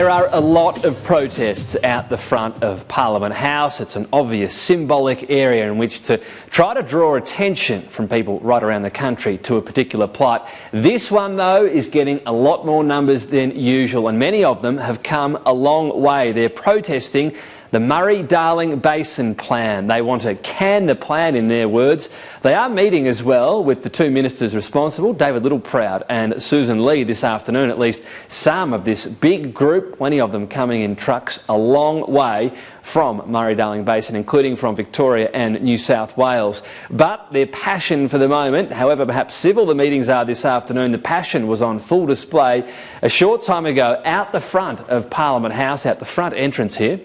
There are a lot of protests out the front of Parliament House. It's an obvious symbolic area in which to try to draw attention from people right around the country to a particular plight. This one, though, is getting a lot more numbers than usual, and many of them have come a long way. They're protesting the Murray-Darling Basin Plan. They want to can the plan, in their words. They are meeting as well with the two ministers responsible, David Littleproud and Susan Lee, this afternoon. At least some of this big group, plenty of them coming in trucks a long way from Murray-Darling Basin, including from Victoria and New South Wales. But their passion for the moment, however perhaps civil the meetings are this afternoon, the passion was on full display a short time ago out the front of Parliament House, out the front entrance here.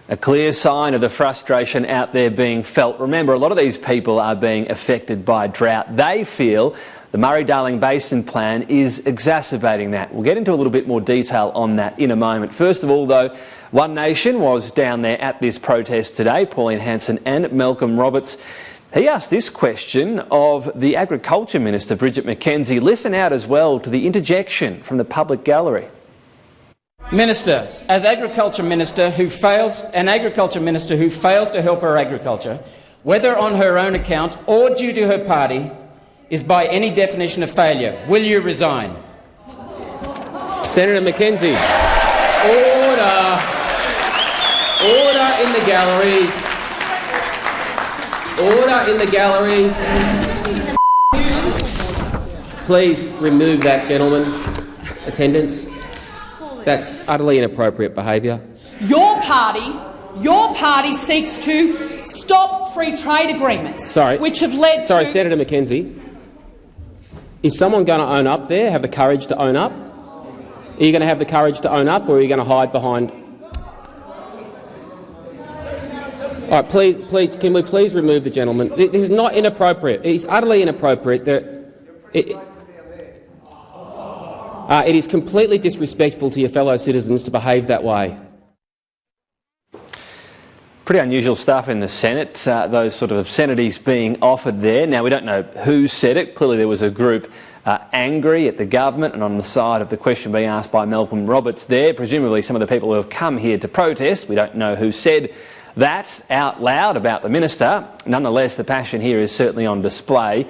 A clear sign of the frustration out there being felt. Remember, a lot of these people are being affected by drought. They feel the Murray-Darling Basin Plan is exacerbating that. We'll get into a little bit more detail on that in a moment. First of all, though, One Nation was down there at this protest today, Pauline Hanson and Malcolm Roberts. He asked this question of the Agriculture Minister, Bridget McKenzie. Listen out as well to the interjection from the public gallery. Minister, as Agriculture Minister who fails to help her agriculture, whether on her own account or due to her party, is by any definition a failure. Will you resign? Senator McKenzie. Order. Order in the galleries. Order in the galleries. Please remove that gentleman. Attendance. That's utterly inappropriate behaviour. Your party seeks to stop free trade agreements, which have led to... Senator McKenzie, is someone going to own up there, have the courage to own up? Are you going to have the courage to own up, or are you going to hide behind... All right, please, can we please remove the gentleman? This is not inappropriate. It's utterly inappropriate. It is completely disrespectful to your fellow citizens to behave that way. Pretty unusual stuff in the Senate, those sort of obscenities being offered there. Now, we don't know who said it. Clearly there was a group angry at the government and on the side of the question being asked by Malcolm Roberts there. Presumably some of the people who have come here to protest. We don't know who said that out loud about the minister. Nonetheless, the passion here is certainly on display.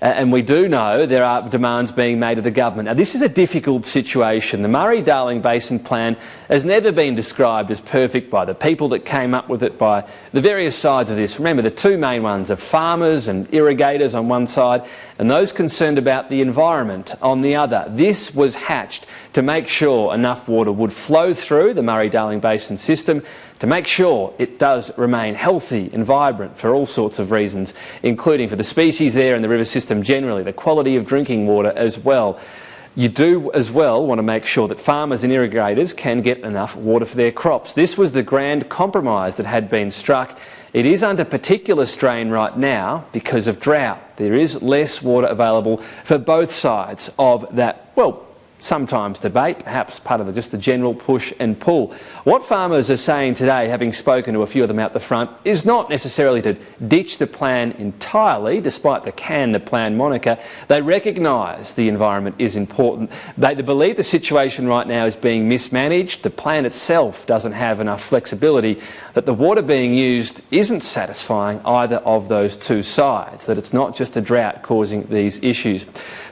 And we do know there are demands being made of the government. Now, this is a difficult situation. The Murray-Darling Basin Plan has never been described as perfect by the people that came up with it, by the various sides of this. Remember, the two main ones are farmers and irrigators on one side, and those concerned about the environment on the other. This was hatched to make sure enough water would flow through the Murray-Darling Basin system, to make sure it does remain healthy and vibrant for all sorts of reasons, including for the species there and the river system generally, the quality of drinking water as well. You do as well want to make sure that farmers and irrigators can get enough water for their crops. This was the grand compromise that had been struck. It is under particular strain right now because of drought. There is less water available for both sides of that, well, sometimes debate, perhaps part of just the general push and pull. What farmers are saying today, having spoken to a few of them out the front, is not necessarily to ditch the plan entirely, despite the can the plan moniker. They recognise the environment is important. They believe the situation right now is being mismanaged. The plan itself doesn't have enough flexibility, that the water being used isn't satisfying either of those two sides, that it's not just a drought causing these issues.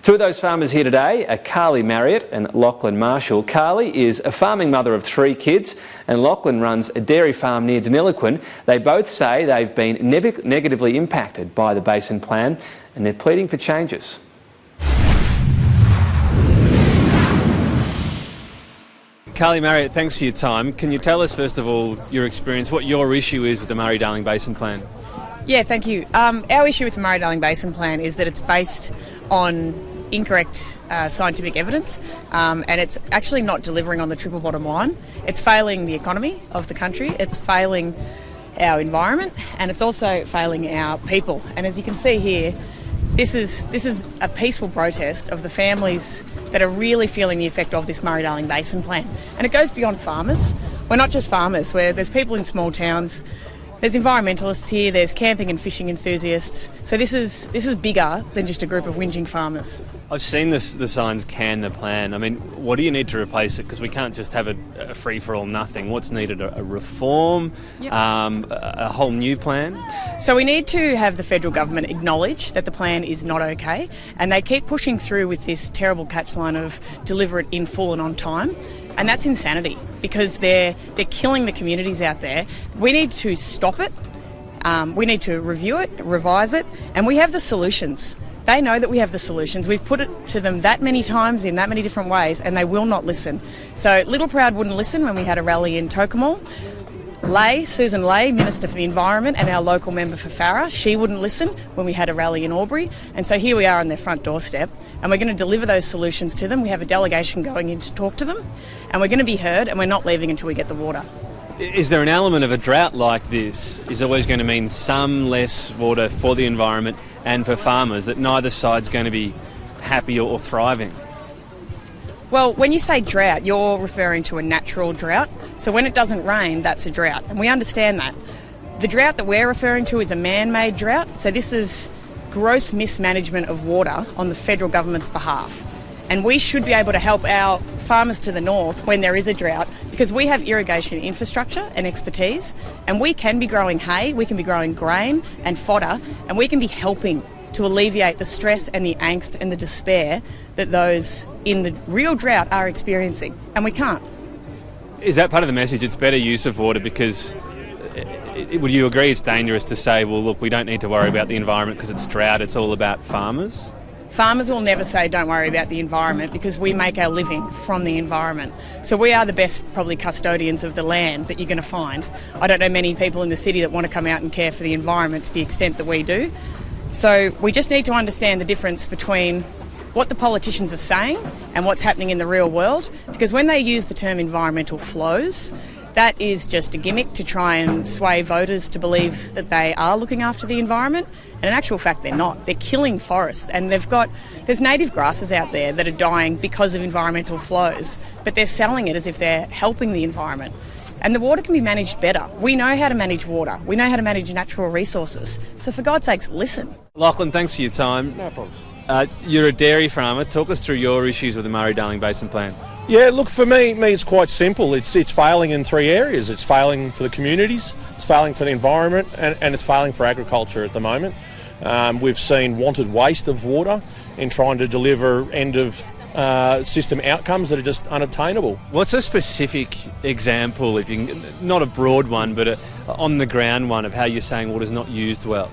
Two of those farmers here today are Carly Marriott and Lachlan Marshall. Carly is a farming mother of 3 kids, and Lachlan runs a dairy farm near Deniliquin. They both say they've been negatively impacted by the Basin Plan, and they're pleading for changes. Carly Marriott, thanks for your time. Can you tell us, first of all, your experience, what your issue is with the Murray-Darling Basin Plan? Yeah, thank you. Our issue with the Murray-Darling Basin Plan is that it's based on incorrect scientific evidence, and it's actually not delivering on the triple bottom line. It's failing the economy of the country, it's failing our environment, and it's also failing our people. And as you can see here, this is a peaceful protest of the families that are really feeling the effect of this Murray-Darling Basin Plan. And it goes beyond farmers. We're not just farmers, there's people in small towns, there's environmentalists here, there's camping and fishing enthusiasts. So this is bigger than just a group of whinging farmers. I've seen the signs can the plan. I mean, what do you need to replace it? Because we can't just have a free-for-all nothing. What's needed? A reform? Yep. A whole new plan? So we need to have the federal government acknowledge that the plan is not okay, and they keep pushing through with this terrible catchline of deliver it in full and on time. And that's insanity, because they're killing the communities out there. We need to stop it. We need to review it, revise it, and we have the solutions. They know that we have the solutions. We've put it to them that many times in that many different ways, and they will not listen. So Little Proud wouldn't listen when we had a rally in Tocumwal. Susan Ley, Minister for the Environment, and our local member for Farrer, she wouldn't listen when we had a rally in Albury. And so here we are on their front doorstep, and we're going to deliver those solutions to them. We have a delegation going in to talk to them, and we're going to be heard, and we're not leaving until we get the water. Is there an element of a drought like this is always going to mean some less water for the environment and for farmers, that neither side's going to be happy or thriving? Well, when you say drought, you're referring to a natural drought. So when it doesn't rain, that's a drought, and we understand that. The drought that we're referring to is a man-made drought, so this is gross mismanagement of water on the federal government's behalf. And we should be able to help our farmers to the north when there is a drought, because we have irrigation infrastructure and expertise, and we can be growing hay, we can be growing grain and fodder, and we can be helping to alleviate the stress and the angst and the despair that those in the real drought are experiencing, and we can't. Is that part of the message? It's better use of water, because would you agree it's dangerous to say, well, look, we don't need to worry about the environment because it's drought, it's all about farmers? Farmers will never say don't worry about the environment, because we make our living from the environment. So we are the best probably custodians of the land that you're going to find. I don't know many people in the city that want to come out and care for the environment to the extent that we do. So we just need to understand the difference between what the politicians are saying and what's happening in the real world, because when they use the term environmental flows, that is just a gimmick to try and sway voters to believe that they are looking after the environment, and in actual fact they're not. They're killing forests, and there's native grasses out there that are dying because of environmental flows, but they're selling it as if they're helping the environment. And the water can be managed better. We know how to manage water. We know how to manage natural resources. So for God's sakes, listen. Lachlan, thanks for your time. No problems. You're a dairy farmer. Talk us through your issues with the Murray-Darling Basin Plan. Yeah, look, for me it's quite simple. It's failing in three areas. It's failing for the communities, it's failing for the environment, and it's failing for agriculture at the moment. We've seen wanted waste of water in trying to deliver end of system outcomes that are just unattainable. What's a specific example, if you can, not a broad one, but on the ground one, of how you're saying water's not used well?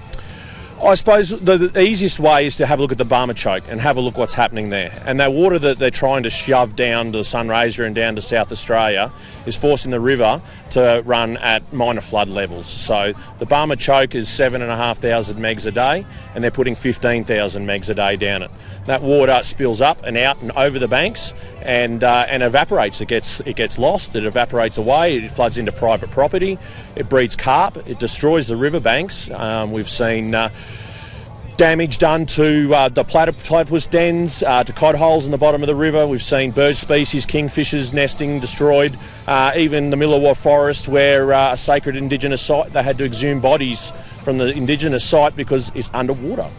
I suppose the easiest way is to have a look at the Barmer Choke and have a look what's happening there. And that water that they're trying to shove down to Sunraysia and down to South Australia is forcing the river to run at minor flood levels. So the Barmer Choke is 7,500 megs a day, and they're putting 15,000 megs a day down it. That water spills up and out and over the banks and evaporates. It gets lost, it evaporates away, it floods into private property, it breeds carp, it destroys the riverbanks. We've seen damage done to the platypus dens, to cod holes in the bottom of the river. We've seen bird species, kingfishers nesting destroyed. Even the Millawa forest, where a sacred Indigenous site, they had to exhume bodies from the Indigenous site because it's underwater.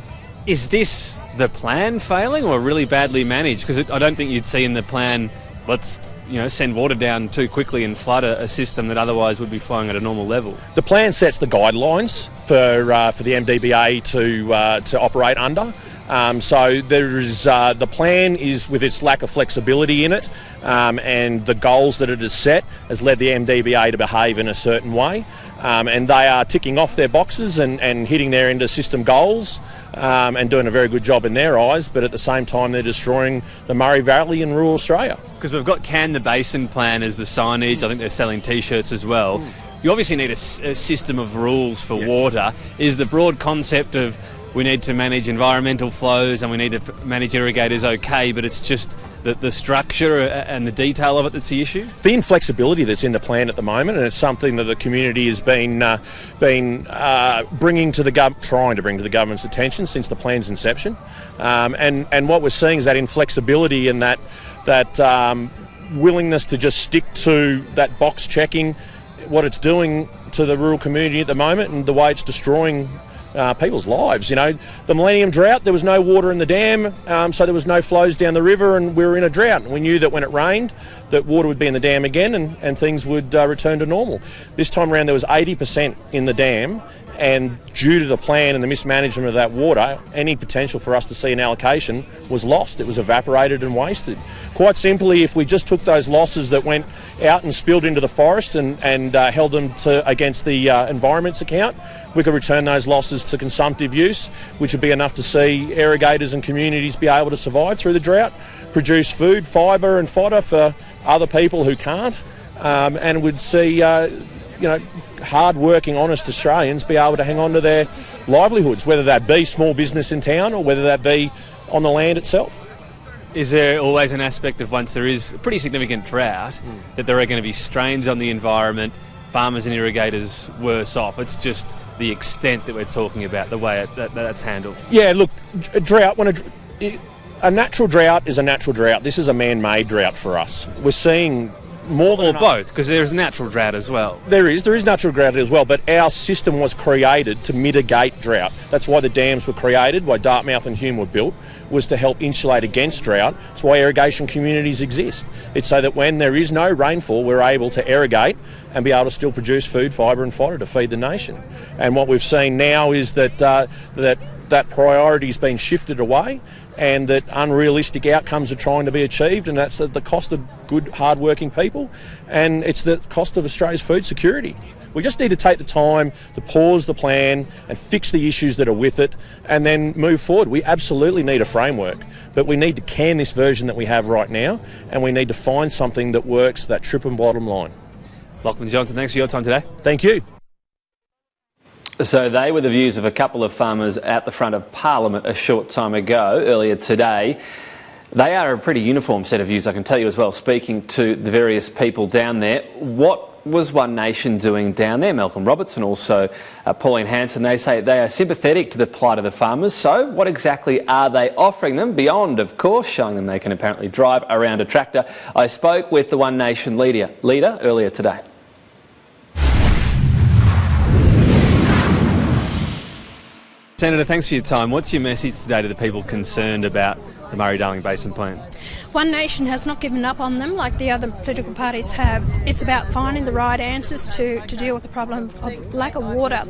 Is this the plan failing or really badly managed? Because I don't think you'd see in the plan, let's send water down too quickly and flood a system that otherwise would be flowing at a normal level. The plan sets the guidelines for the MDBA to operate under. So there is the plan is, with its lack of flexibility in it, and the goals that it has set, has led the MDBA to behave in a certain way. And they are ticking off their boxes and hitting their end of system goals, and doing a very good job in their eyes, but at the same time they're destroying the Murray Valley in rural Australia. Because we've got Can the Basin Plan as the signage. I think they're selling T-shirts as well. You obviously need a system of rules for water. Is the broad concept of we need to manage environmental flows and we need to manage irrigators okay, but it's just the structure and the detail of it that's the issue? The inflexibility that's in the plan at the moment, and it's something that the community has been bringing to trying to bring to the government's attention since the plan's inception. And what we're seeing is that inflexibility and that willingness to just stick to that box checking, what it's doing to the rural community at the moment and the way it's destroying people's lives. You know, the Millennium Drought, there was no water in the dam, so there was no flows down the river, and we were in a drought. And we knew that when it rained, that water would be in the dam again, and things would return to normal. This time around, there was 80% in the dam, and due to the plan and the mismanagement of that water, any potential for us to see an allocation was lost. It was evaporated and wasted. Quite simply, if we just took those losses that went out and spilled into the forest and held them against the environment's account, we could return those losses to consumptive use, which would be enough to see irrigators and communities be able to survive through the drought, produce food, fibre and fodder for other people who can't, and would see hard-working, honest Australians be able to hang on to their livelihoods, whether that be small business in town or whether that be on the land itself. Is there always an aspect of, once there is a pretty significant drought, that there are going to be strains on the environment, farmers and irrigators worse off? It's just the extent that we're talking about, the way that's handled. Yeah, look, a drought, a natural drought is a natural drought. This is a man-made drought for us. We're seeing more than both, because there's natural drought as well. There is natural drought as well, but our system was created to mitigate drought. That's why the dams were created, why Dartmouth and Hume were built, was to help insulate against drought. It's why irrigation communities exist. It's so that when there is no rainfall, we're able to irrigate and be able to still produce food, fibre and fodder to feed the nation. And what we've seen now is that that priority's been shifted away, and that unrealistic outcomes are trying to be achieved, and that's at the cost of good, hard-working people, and it's the cost of Australia's food security. We just need to take the time to pause the plan and fix the issues that are with it, and then move forward. We absolutely need a framework, but we need to can this version that we have right now, and we need to find something that works, that triple bottom line. Lachlan Johnson, thanks for your time today. Thank you. So they were the views of a couple of farmers at the front of Parliament a short time ago, earlier today. They are a pretty uniform set of views, I can tell you as well, speaking to the various people down there. What was One Nation doing down there? Malcolm Roberts and also Pauline Hanson, they say they are sympathetic to the plight of the farmers. So what exactly are they offering them, beyond, of course, showing them they can apparently drive around a tractor? I spoke with the One Nation leader earlier today. Senator, thanks for your time. What's your message today to the people concerned about the Murray-Darling Basin Plan? One Nation has not given up on them like the other political parties have. It's about finding the right answers to deal with the problem of lack of water.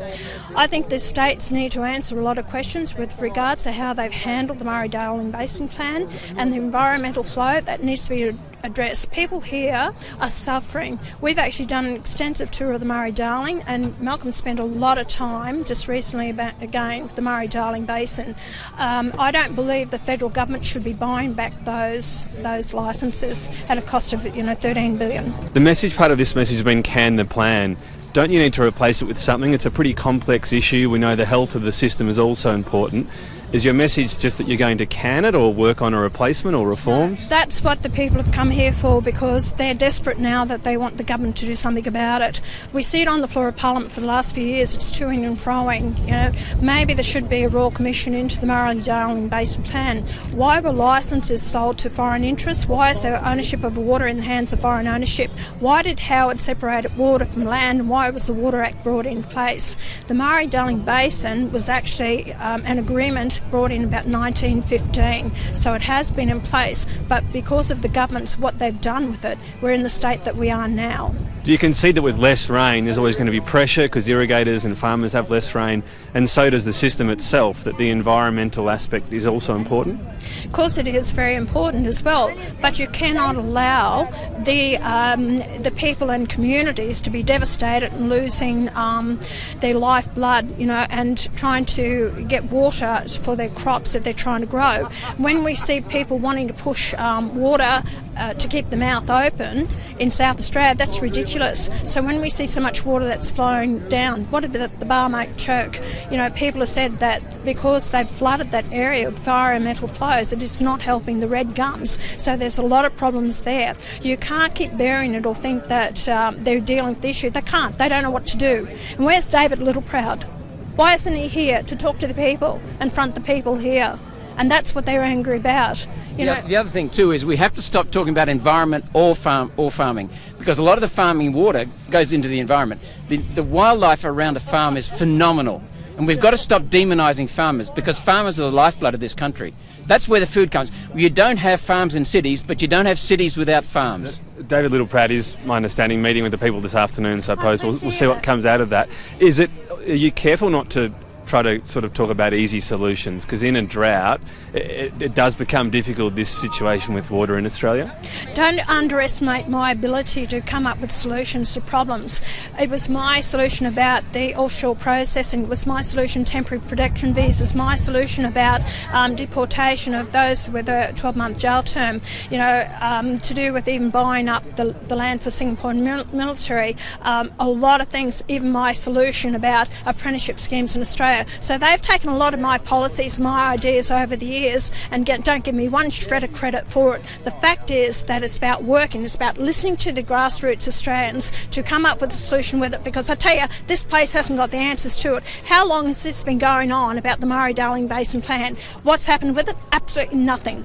I think the states need to answer a lot of questions with regards to how they've handled the Murray-Darling Basin Plan and the environmental flow that needs to be addressed. People here are suffering. We've actually done an extensive tour of the Murray-Darling, and Malcolm spent a lot of time just recently again with the Murray-Darling Basin. I don't believe the federal government should be buying back those licences at a cost of $13 billion. The message, part of this message has been can the plan. Don't you need to replace it with something? It's a pretty complex issue. We know the health of the system is also important. Is your message just that you're going to can it, or work on a replacement or reforms? That's what the people have come here for, because they're desperate now that they want the government to do something about it. We see it on the floor of Parliament for the last few years. It's toing and froing. Maybe there should be a Royal Commission into the Murray-Darling Basin Plan. Why were licences sold to foreign interests? Why is there ownership of water in the hands of foreign ownership? Why did Howard separate water from land? Why was the Water Act brought in place? The Murray-Darling Basin was actually an agreement brought in about 1915, so it has been in place, but because of the governments, what they've done with it, we're in the state that we are now. Do you concede that with less rain there's always going to be pressure because irrigators and farmers have less rain, and so does the system itself, that the environmental aspect is also important? Of course it is very important as well, but you cannot allow the people and communities to be devastated and losing their lifeblood, and trying to get water for their crops that they're trying to grow. When we see people wanting to push water to keep the mouth open in South Australia, that's ridiculous. So when we see so much water that's flowing down, what about the Barmate choke? You know, people have said that because they've flooded that area with environmental flows, that it's not helping the red gums. So there's a lot of problems there. You can't keep burying it or think that they're dealing with the issue. They can't. They don't know what to do. And where's David Littleproud? Why isn't he here to talk to the people and front the people here? And that's what they're angry about. The other thing too is we have to stop talking about environment or farming, because a lot of the farming water goes into the environment. The wildlife around a farm is phenomenal, and we've got to stop demonising farmers, because farmers are the lifeblood of this country. That's where the food comes. You don't have farms in cities, but you don't have cities without farms. David Littleproud is, my understanding, meeting with the people this afternoon, so I suppose we'll see what comes out of that. Are you careful not to try to sort of talk about easy solutions, because in a drought it does become difficult, this situation with water in Australia? Don't underestimate my ability to come up with solutions to problems. It was my solution about the offshore processing, it was my solution temporary protection visas, my solution about deportation of those with a 12-month jail term, to do with even buying up the land for Singapore military, a lot of things, even my solution about apprenticeship schemes in Australia. So they've taken a lot of my policies, my ideas over the years, and don't give me one shred of credit for it. The fact is that it's about working, it's about listening to the grassroots Australians to come up with a solution with it, because I tell you, this place hasn't got the answers to it. How long has this been going on about the Murray-Darling Basin Plan? What's happened with it? Absolutely nothing.